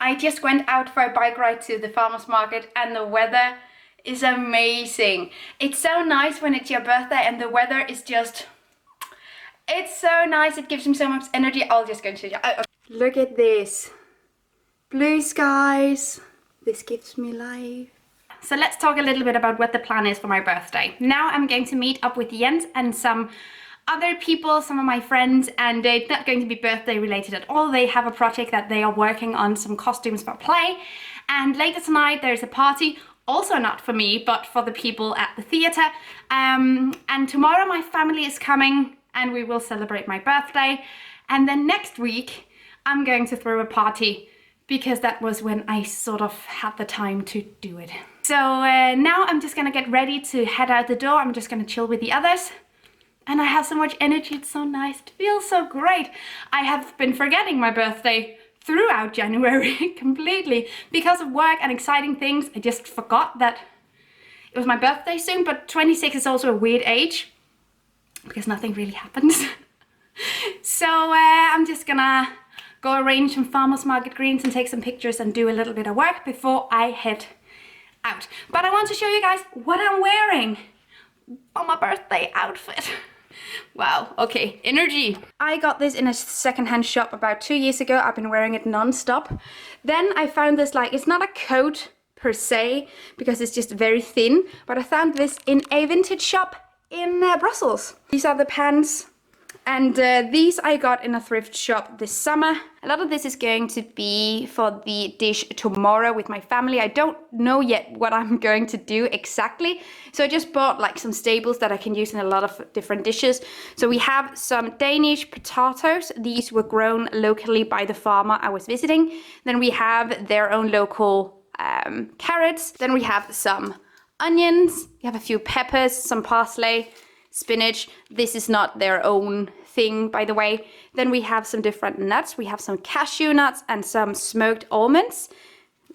I just went out for a bike ride to the farmer's market and the weather is amazing. It's so nice when it's your birthday and the weather is just... It's so nice, it gives me so much energy. I'll just go and show you. Look at this. Blue skies. This gives me life. So let's talk a little bit about what the plan is for my birthday. Now I'm going to meet up with Jens and some other people, some of my friends, and it's not going to be birthday related at all. They have a project that they are working on, some costumes for play. And later tonight there's a party, also not for me, but for the people at the theater. And tomorrow my family is coming and we will celebrate my birthday. And then next week I'm going to throw a party because that was when I sort of had the time to do it. So now I'm just gonna get ready to head out the door. I'm just gonna chill with the others. And I have so much energy, it's so nice, it feels so great. I have been forgetting my birthday throughout January completely because of work and exciting things. I just forgot that it was my birthday soon, but 26 is also a weird age because nothing really happens. So I'm just gonna go arrange some farmer's market greens and take some pictures and do a little bit of work before I head out. But I want to show you guys what I'm wearing on my birthday outfit. Wow, okay, energy. I got this in a secondhand shop about 2 years ago. I've been wearing it non-stop. Then I found this, like, it's not a coat per se because it's just very thin, but I found this in a vintage shop in Brussels. These are the pants. And these I got in a thrift shop this summer. A lot of this is going to be for the dish tomorrow with my family. I don't know yet what I'm going to do exactly. So I just bought like some staples that I can use in a lot of different dishes. So we have some Danish potatoes. These were grown locally by the farmer I was visiting. Then we have their own local carrots. Then we have some onions. We have a few peppers, some parsley, spinach. This is not their own thing, by the way. Then we have some different nuts. We have some cashew nuts and some smoked almonds.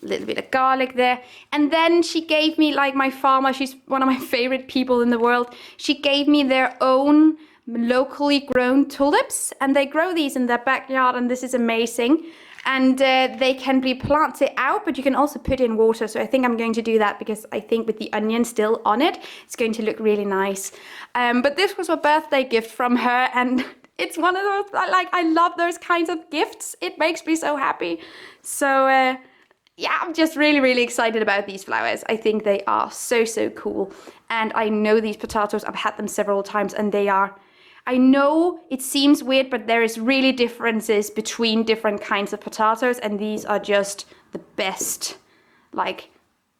A little bit of garlic there. And then she gave me, like, my farmer, she's one of my favorite people in the world. She gave me their own locally grown tulips, and they grow these in their backyard, and this is amazing. And they can be planted out, but you can also put in water. So I think I'm going to do that because I think with the onion still on it, it's going to look really nice. But this was a birthday gift from her, and it's one of those, like, I love those kinds of gifts. It makes me so happy. So yeah, I'm just really, really excited about these flowers. I think they are so, so cool. And I know these potatoes, I've had them several times, and they are, I know it seems weird, but there is really differences between different kinds of potatoes, and these are just the best. Like,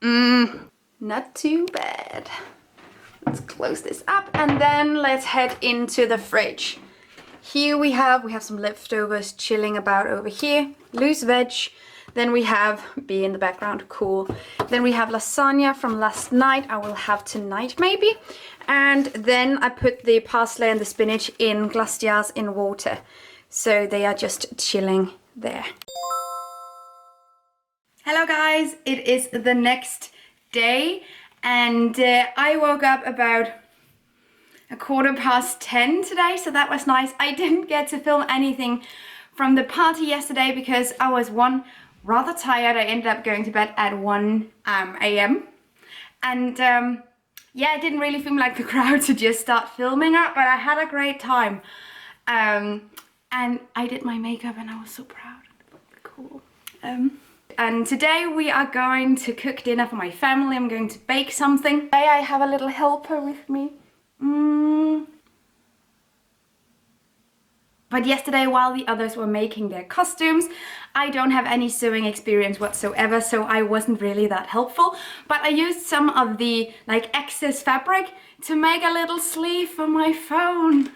not too bad. Let's close this up, and then let's head into the fridge. Here we have some leftovers chilling about over here. Loose veg. Then we have, bee in the background, cool. Then we have lasagna from last night. I will have tonight maybe. And then I put the parsley and the spinach in glass jars in water. So they are just chilling there. Hello guys, it is the next day. And I woke up about 10:15 today, so that was nice. I didn't get to film anything from the party yesterday because I was rather tired. I ended up going to bed at 1 a.m. And yeah, it didn't really seem like the crowd to just start filming it, but I had a great time. And I did my makeup and I was so proud. Cool. And today we are going to cook dinner for my family. I'm going to bake something. Today I have a little helper with me. But yesterday, while the others were making their costumes, I don't have any sewing experience whatsoever, so I wasn't really that helpful. But I used some of the excess fabric to make a little sleeve for my phone.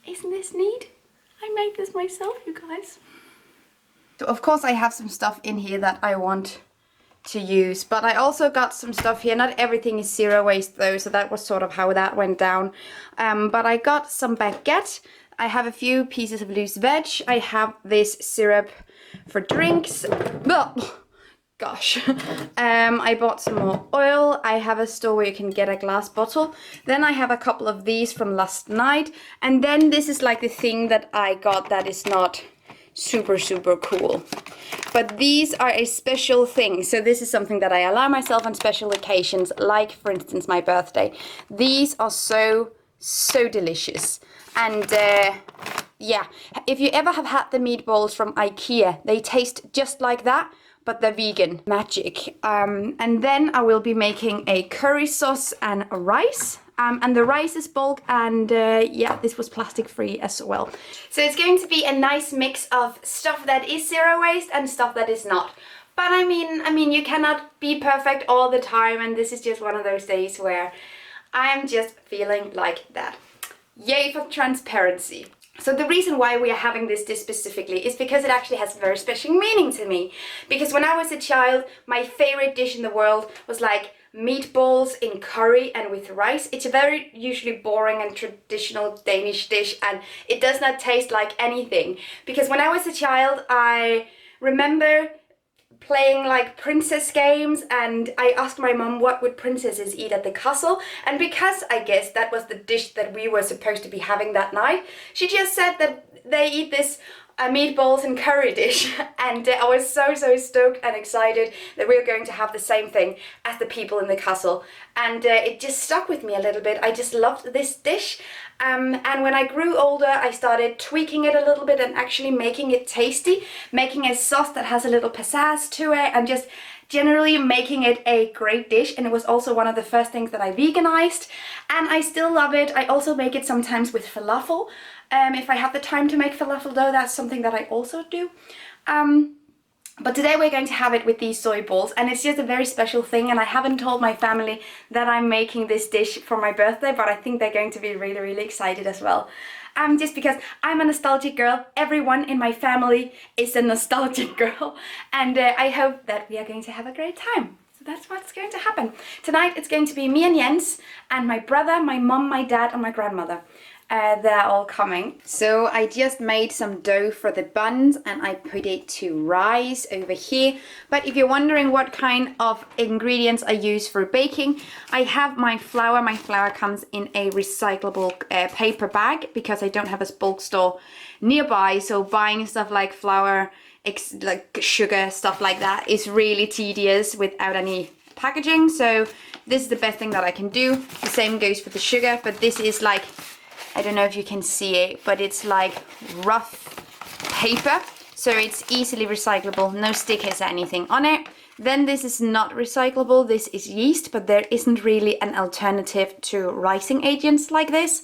Isn't this neat? I made this myself, you guys. So of course I have some stuff in here that I want to use, but I also got some stuff here. Not everything is zero waste though, so that was sort of how that went down. But I got some baguette. I have a few pieces of loose veg. I have this syrup for drinks. Oh, gosh. I bought some more oil. I have a store where you can get a glass bottle. Then I have a couple of these from last night. And then this is like the thing that I got that is not super, super cool. But these are a special thing. So this is something that I allow myself on special occasions, like for instance my birthday. These are so, so delicious. And yeah, if you ever have had the meatballs from IKEA, they taste just like that, but they're vegan. Magic. And then I will be making a curry sauce and a rice. And the rice is bulk, and yeah, this was plastic free as well. So it's going to be a nice mix of stuff that is zero waste and stuff that is not. But I mean, you cannot be perfect all the time, and this is just one of those days where I'm just feeling like that. Yay for transparency. So the reason why we are having this dish specifically is because it actually has a very special meaning to me. Because when I was a child, my favorite dish in the world was like meatballs in curry and with rice. It's a very usually boring and traditional Danish dish, and it does not taste like anything. Because when I was a child, I remember playing like princess games, and I asked my mom what would princesses eat at the castle, and because I guess that was the dish that we were supposed to be having that night, she just said that they eat this meatballs and curry dish, and I was so stoked and excited that we were going to have the same thing as the people in the castle, and it just stuck with me a little bit. I just loved this dish, and when I grew older I started tweaking it a little bit and actually making it tasty, making a sauce that has a little pizzazz to it, and just generally making it a great dish. And it was also one of the first things that I veganized, and I still love it. I also make it sometimes with falafel. If I have the time to make falafel dough, that's something that I also do. But today we're going to have it with these soy balls, and it's just a very special thing, and I haven't told my family that I'm making this dish for my birthday, but I think they're going to be really, really excited as well. Just because I'm a nostalgic girl, everyone in my family is a nostalgic girl, and I hope that we are going to have a great time. So that's what's going to happen. Tonight it's going to be me and Jens, and my brother, my mom, my dad, and my grandmother. They're all coming. So I just made some dough for the buns, and I put it to rise over here. But if you're wondering what kind of ingredients I use for baking, I have my flour. My flour comes in a recyclable paper bag because I don't have a bulk store nearby. So buying stuff like flour, like sugar, stuff like that is really tedious without any packaging. So this is the best thing that I can do. The same goes for the sugar, but this is like, I don't know if you can see it, but it's like rough paper, so it's easily recyclable, no stickers or anything on it. Then this is not recyclable, this is yeast, but there isn't really an alternative to rising agents like this.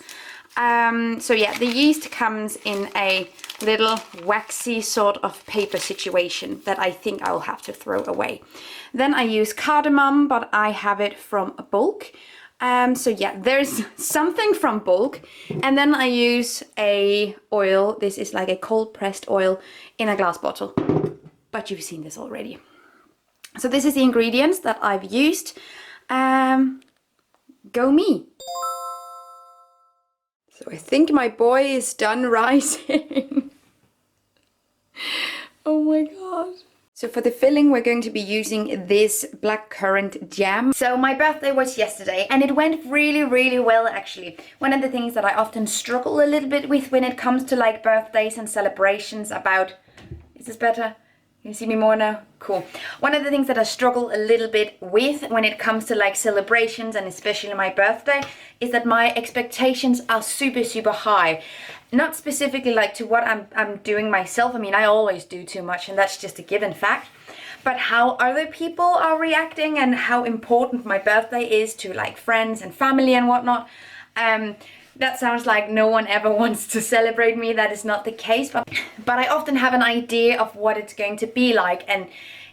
So yeah, the yeast comes in a little waxy sort of paper situation that I think I'll have to throw away. Then I use cardamom, but I have it from a bulk. So yeah, there's something from bulk, and then I use a oil. This is like a cold pressed oil in a glass bottle, but you've seen this already. So this is the ingredients that I've used. Go me. So I think my boy is done rising. Oh my god. So for the filling, we're going to be using this blackcurrant jam. So my birthday was yesterday, and it went really, really well actually. One of the things that I often struggle a little bit with when it comes to like birthdays and celebrations about... Is this better? Can you see me more now? Cool. One of the things that I struggle a little bit with when it comes to like celebrations, and especially my birthday, is that my expectations are super, super high. Not specifically like to what I'm doing myself. I mean, I always do too much, and that's just a given fact. But how other people are reacting and how important my birthday is to like friends and family and whatnot. That sounds like no one ever wants to celebrate me. That is not the case, but I often have an idea of what it's going to be like, and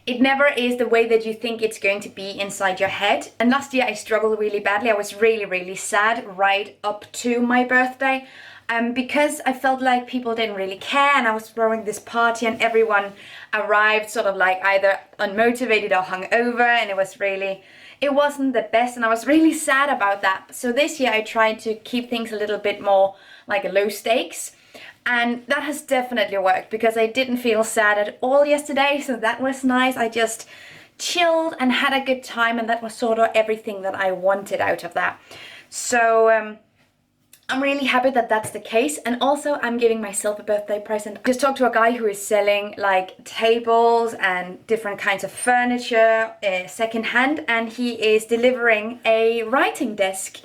it never is the way that you think it's going to be inside your head. And last year I struggled really badly. I was really, really sad right up to my birthday, because I felt like people didn't really care, and I was throwing this party and everyone arrived sort of like either unmotivated or hungover, and it wasn't the best, and I was really sad about that. So this year I tried to keep things a little bit more like low stakes, and that has definitely worked because I didn't feel sad at all yesterday, so that was nice. I just chilled and had a good time, and that was sort of everything that I wanted out of that. So I'm really happy that that's the case, and also I'm giving myself a birthday present. I just talked to a guy who is selling like tables and different kinds of furniture secondhand, and he is delivering a writing desk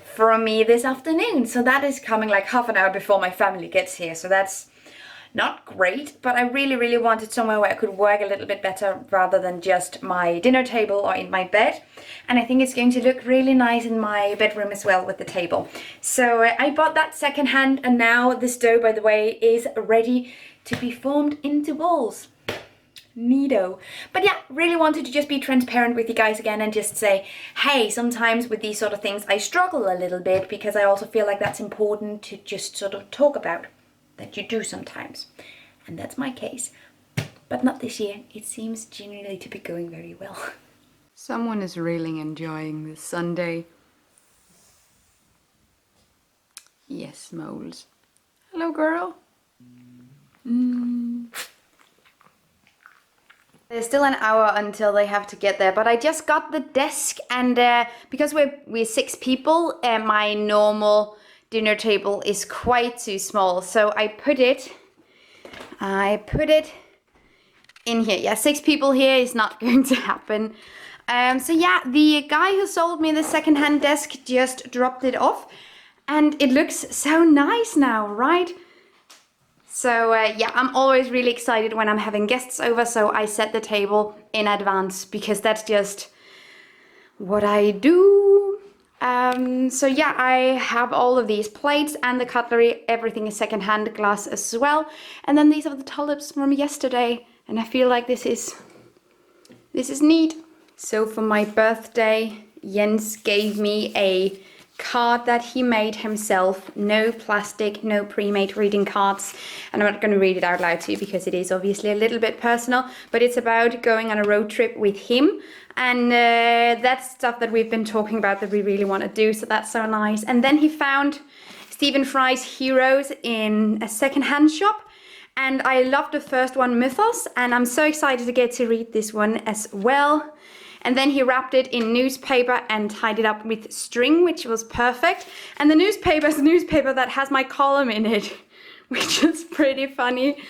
from me this afternoon. So that is coming like half an hour before my family gets here, so that's not great, but I really wanted somewhere where I could work a little bit better rather than just my dinner table or in my bed. And I think it's going to look really nice in my bedroom as well with the table. So I bought that secondhand, and now this dough, by the way, is ready to be formed into balls. Neato. But yeah, really wanted to just be transparent with you guys again and just say, hey, sometimes with these sort of things I struggle a little bit, because I also feel like that's important to just sort of talk about. That you do sometimes, and that's my case, but not this year. It seems genuinely to be going very well. Someone is really enjoying this Sunday. Yes, moles. Hello, girl. There's still an hour until they have to get there, but I just got the desk, and because we're 6 people, my normal dinner table is quite too small, so I put it in here. Yeah, 6 people here is not going to happen. So yeah, the guy who sold me the secondhand desk just dropped it off, and it looks so nice now, right? So yeah, I'm always really excited when I'm having guests over, so I set the table in advance because that's just what I do. So yeah, I have all of these plates and the cutlery, everything is secondhand, glass as well. And then these are the tulips from yesterday, and I feel like this is neat. So for my birthday, Jens gave me a card that he made himself. No plastic, no pre-made greeting cards. And I'm not going to read it out loud to you because it is obviously a little bit personal, but it's about going on a road trip with him. And that's stuff that we've been talking about that we really want to do, so that's so nice. And then he found Stephen Fry's Heroes in a secondhand shop, and I loved the first one, Mythos, and I'm so excited to get to read this one as well. And then he wrapped it in newspaper and tied it up with string, which was perfect. And the newspaper is a newspaper that has my column in it, which is pretty funny.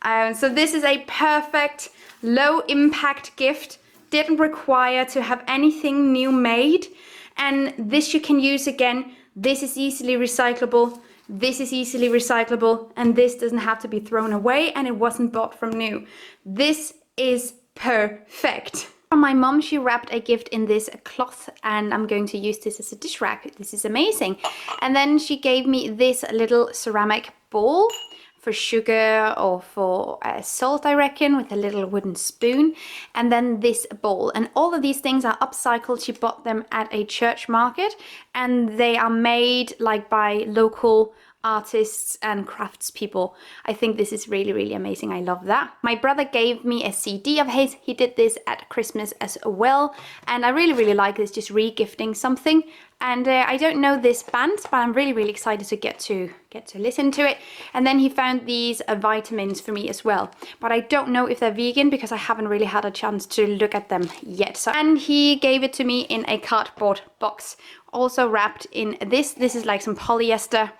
So this is a perfect low impact gift. Didn't require to have anything new made, and this you can use again. This is easily recyclable, this is easily recyclable, and this doesn't have to be thrown away, and it wasn't bought from new. This is perfect. From my mom, she wrapped a gift in this cloth, and I'm going to use this as a dish rack. This is amazing. And then she gave me this little ceramic bowl for sugar or for salt, I reckon, with a little wooden spoon, and then this bowl. And all of these things are upcycled. She bought them at a church market, and they are made like by local artists and craftspeople. I think this is really amazing. I love that. My brother gave me a CD of his. He did this at Christmas as well, and I really like this, just re-gifting something. And I don't know this band, but I'm really excited to get to listen to it. And then he found these vitamins for me as well, but I don't know if they're vegan because I haven't really had a chance to look at them yet. So, and he gave it to me in a cardboard box, also wrapped in this. This is like some polyester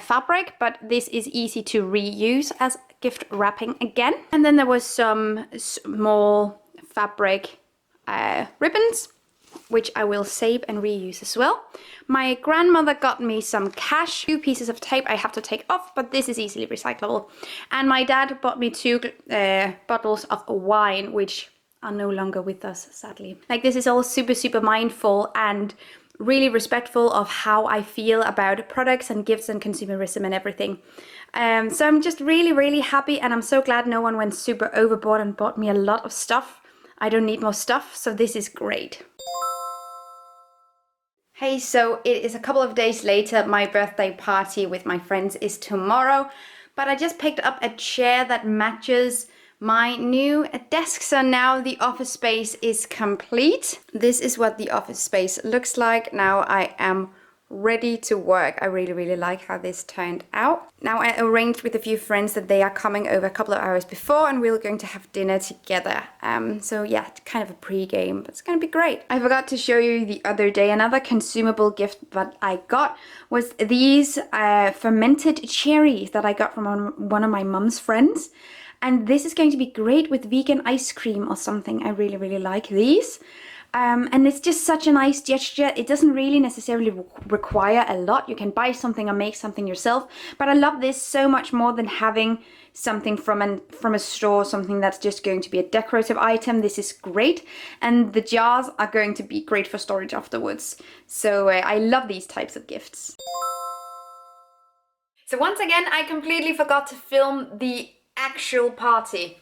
fabric, but this is easy to reuse as gift wrapping again. And then there was some small fabric ribbons, which I will save and reuse as well. My grandmother got me some cash, 2 pieces of tape I have to take off, but this is easily recyclable. And my dad bought me 2 bottles of wine, which are no longer with us, sadly. Like, this is all super mindful and really respectful of how I feel about products and gifts and consumerism and everything. So I'm just really happy, and I'm so glad no one went super overboard and bought me a lot of stuff. I don't need more stuff, so this is great. Hey, so it is a couple of days later. My birthday party with my friends is tomorrow, but I just picked up a chair that matches my new desk. So now the office space is complete. This is what the office space looks like. Now I am ready to work. I really like how this turned out. Now I arranged with a few friends that they are coming over a couple of hours before and we're going to have dinner together. So yeah, it's kind of a pre-game, but it's gonna be great. I forgot to show you the other day, another consumable gift that I got was these fermented cherries that I got from one of my mom's friends. And this is going to be great with vegan ice cream or something. I really like these. And it's just such a nice gesture. It doesn't really necessarily require a lot. You can buy something or make something yourself. But I love this so much more than having something from a store, something that's just going to be a decorative item. This is great. And the jars are going to be great for storage afterwards. So I love these types of gifts. So once again, I completely forgot to film the actual party.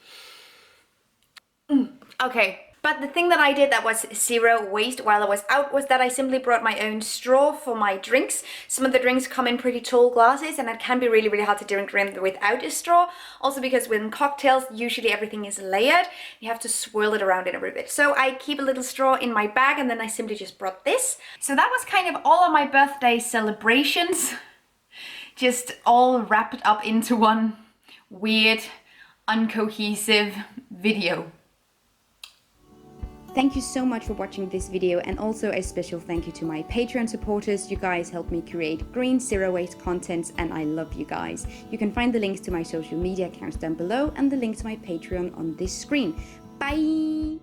Okay. But the thing that I did that was zero waste while I was out was that I simply brought my own straw for my drinks. Some of the drinks come in pretty tall glasses and it can be really hard to drink without a straw. Also because with cocktails, usually everything is layered. You have to swirl it around in a bit. So I keep a little straw in my bag and then I simply just brought this. So that was kind of all of my birthday celebrations. Just all wrapped up into one weird, uncohesive video. Thank you so much for watching this video, and also a special thank you to my Patreon supporters. You guys help me create green zero waste content and I love you guys. You can find the links to my social media accounts down below and the link to my Patreon on this screen. Bye!